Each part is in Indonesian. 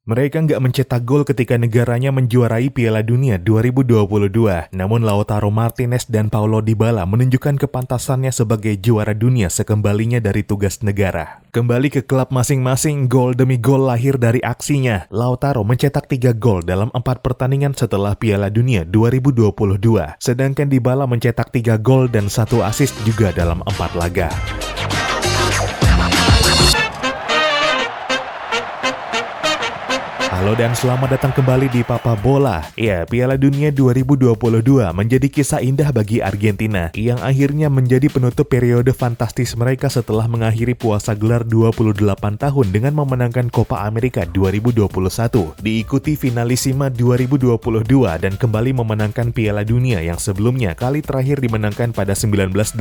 Mereka nggak mencetak gol ketika negaranya menjuarai Piala Dunia 2022, namun Lautaro Martinez dan Paulo Dybala menunjukkan kepantasannya sebagai juara dunia sekembalinya dari tugas negara. Kembali ke klub masing-masing, gol demi gol lahir dari aksinya. Lautaro mencetak 3 gol dalam 4 pertandingan setelah Piala Dunia 2022, sedangkan Dybala mencetak 3 gol dan 1 assist juga dalam 4 laga. Halo dan selamat datang kembali di Papa Bola. Ya, Piala Dunia 2022 menjadi kisah indah bagi Argentina yang akhirnya menjadi penutup periode fantastis mereka setelah mengakhiri puasa gelar 28 tahun dengan memenangkan Copa America 2021, diikuti Finalissima 2022 dan kembali memenangkan Piala Dunia yang sebelumnya kali terakhir dimenangkan pada 1986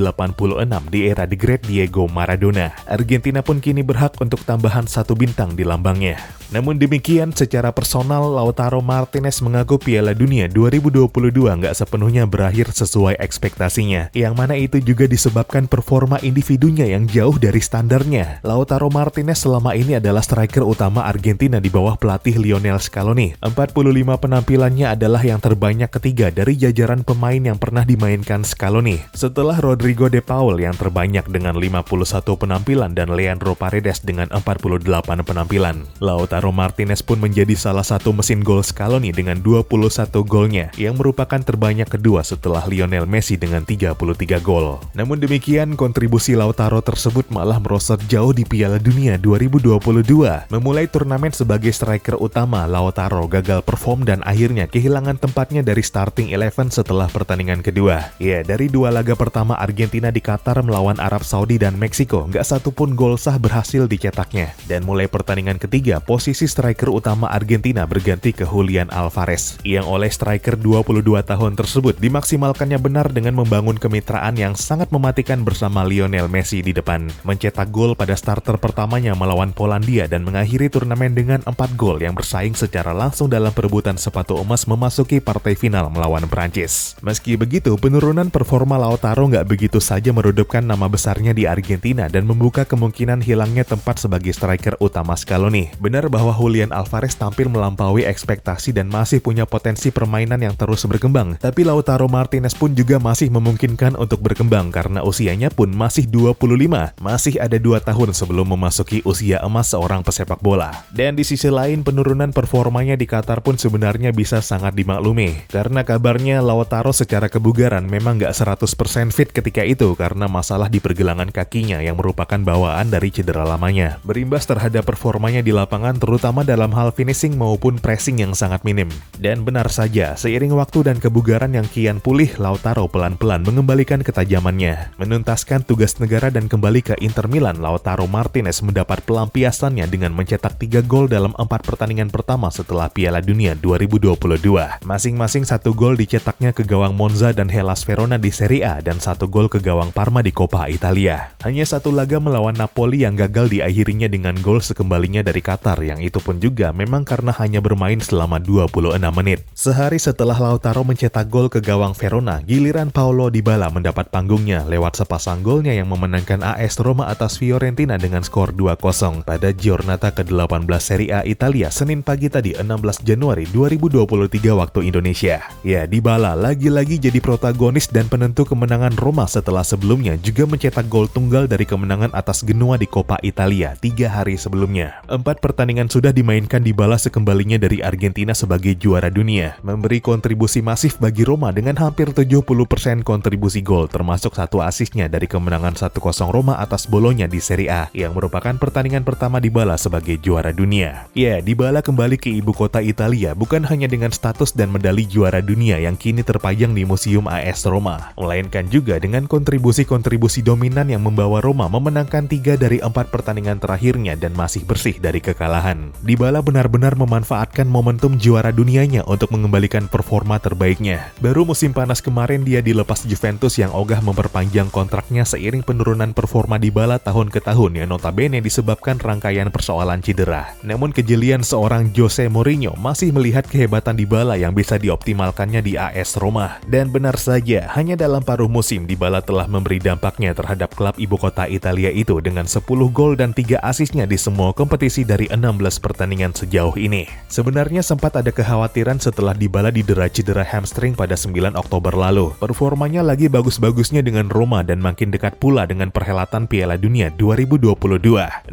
di era The Great Diego Maradona. Argentina pun kini berhak untuk tambahan 1 bintang di lambangnya. Namun demikian, secara personal, Lautaro Martinez mengaku Piala Dunia 2022 nggak sepenuhnya berakhir sesuai ekspektasinya, yang mana itu juga disebabkan performa individunya yang jauh dari standarnya. Lautaro Martinez selama ini adalah striker utama Argentina di bawah pelatih Lionel Scaloni. 45 penampilannya adalah yang terbanyak ketiga dari jajaran pemain yang pernah dimainkan Scaloni, setelah Rodrigo de Paul yang terbanyak dengan 51 penampilan dan Leandro Paredes dengan 48 penampilan. Lautaro Martinez pun menjadi salah satu mesin gol Scaloni dengan 21 golnya, yang merupakan terbanyak kedua setelah Lionel Messi dengan 33 gol. Namun demikian, kontribusi Lautaro tersebut malah merosot jauh di Piala Dunia 2022. Memulai turnamen sebagai striker utama, Lautaro gagal perform dan akhirnya kehilangan tempatnya dari starting 11 setelah pertandingan kedua. Ya, dari 2 laga pertama Argentina di Qatar melawan Arab Saudi dan Meksiko, nggak satupun gol sah berhasil dicetaknya. Dan mulai pertandingan ketiga, posisi striker utama Argentina berganti ke Julian Alvarez, yang oleh striker 22 tahun tersebut dimaksimalkannya benar dengan membangun kemitraan yang sangat mematikan bersama Lionel Messi di depan. Mencetak gol pada starter pertamanya melawan Polandia dan mengakhiri turnamen dengan 4 gol yang bersaing secara langsung dalam perebutan sepatu emas memasuki partai final melawan Prancis. Meski begitu, penurunan performa Lautaro nggak begitu saja meredupkan nama besarnya di Argentina dan membuka kemungkinan hilangnya tempat sebagai striker utama Scaloni. Benar bahwa Julian Alvarez tampil melampaui ekspektasi dan masih punya potensi permainan yang terus berkembang, tapi Lautaro Martinez pun juga masih memungkinkan untuk berkembang karena usianya pun masih 25, masih ada 2 tahun sebelum memasuki usia emas seorang pesepak bola. Dan di sisi lain, penurunan performanya di Qatar pun sebenarnya bisa sangat dimaklumi, karena kabarnya Lautaro secara kebugaran memang nggak 100% fit ketika itu karena masalah di pergelangan kakinya yang merupakan bawaan dari cedera lamanya, berimbas terhadap performanya di lapangan terutama dalam hal finishing maupun pressing yang sangat minim. Dan benar saja, seiring waktu dan kebugaran yang kian pulih, Lautaro pelan-pelan mengembalikan ketajamannya. Menuntaskan tugas negara dan kembali ke Inter Milan, Lautaro Martinez mendapat pelampiasannya dengan mencetak 3 gol dalam 4 pertandingan pertama setelah Piala Dunia 2022. Masing-masing 1 gol dicetaknya ke gawang Monza dan Hellas Verona di Serie A dan 1 gol ke gawang Parma di Coppa Italia. Hanya 1 laga melawan Napoli yang gagal diakhirinya dengan gol sekembalinya dari Qatar, yang itu pun juga memang karena hanya bermain selama 26 menit. Sehari setelah Lautaro mencetak gol ke gawang Verona, giliran Paulo Dybala mendapat panggungnya lewat sepasang golnya yang memenangkan AS Roma atas Fiorentina dengan skor 2-0 pada Giornata ke-18 Serie A Italia Senin pagi tadi 16 Januari 2023 waktu Indonesia. Ya, Dybala lagi-lagi jadi protagonis dan penentu kemenangan Roma setelah sebelumnya juga mencetak gol tunggal dari kemenangan atas Genoa di Coppa Italia 3 hari sebelumnya. 4 pertandingan sudah dimainkan Dybala sekembalinya dari Argentina sebagai juara dunia, memberi kontribusi masif bagi Roma dengan hampir 70% kontribusi gol, termasuk 1 asisnya dari kemenangan 1-0 Roma atas Bologna di Serie A, yang merupakan pertandingan pertama Dybala sebagai juara dunia. Ya, Dybala kembali ke ibu kota Italia bukan hanya dengan status dan medali juara dunia yang kini terpajang di Museum AS Roma, melainkan juga dengan kontribusi-kontribusi dominan yang membawa Roma memenangkan 3 dari 4 pertandingan terakhirnya dan masih bersih dari kekalahan. Dybala benar-benar memanfaatkan momentum juara dunianya untuk mengembalikan performa terbaiknya. Baru musim panas kemarin dia dilepas Juventus yang ogah memperpanjang kontraknya seiring penurunan performa Dybala tahun ke tahun yang notabene disebabkan rangkaian persoalan cedera. Namun kejelian seorang Jose Mourinho masih melihat kehebatan Dybala yang bisa dioptimalkannya di AS Roma. Dan benar saja, hanya dalam paruh musim Dybala telah memberi dampaknya terhadap klub ibu kota Italia itu dengan 10 gol dan 3 asisnya di semua kompetisi dari 16 pertandingan sejauh sejauh ini. Sebenarnya sempat ada kekhawatiran setelah Dybala didera cedera hamstring pada 9 Oktober lalu. Performanya lagi bagus-bagusnya dengan Roma dan makin dekat pula dengan perhelatan Piala Dunia 2022.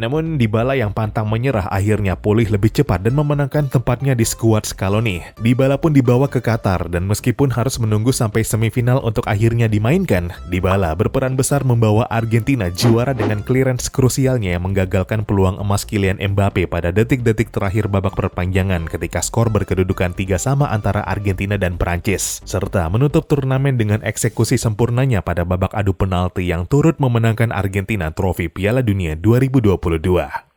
Namun Dybala yang pantang menyerah akhirnya pulih lebih cepat dan memenangkan tempatnya di skuad Scaloni. Dybala pun dibawa ke Qatar dan meskipun harus menunggu sampai semifinal untuk akhirnya dimainkan, Dybala berperan besar membawa Argentina juara dengan clearance krusialnya yang menggagalkan peluang emas Kylian Mbappe pada detik-detik terakhir babak perpanjangan ketika skor berkedudukan 3-3 antara Argentina dan Prancis, serta menutup turnamen dengan eksekusi sempurnanya pada babak adu penalti yang turut memenangkan Argentina trofi Piala Dunia 2022.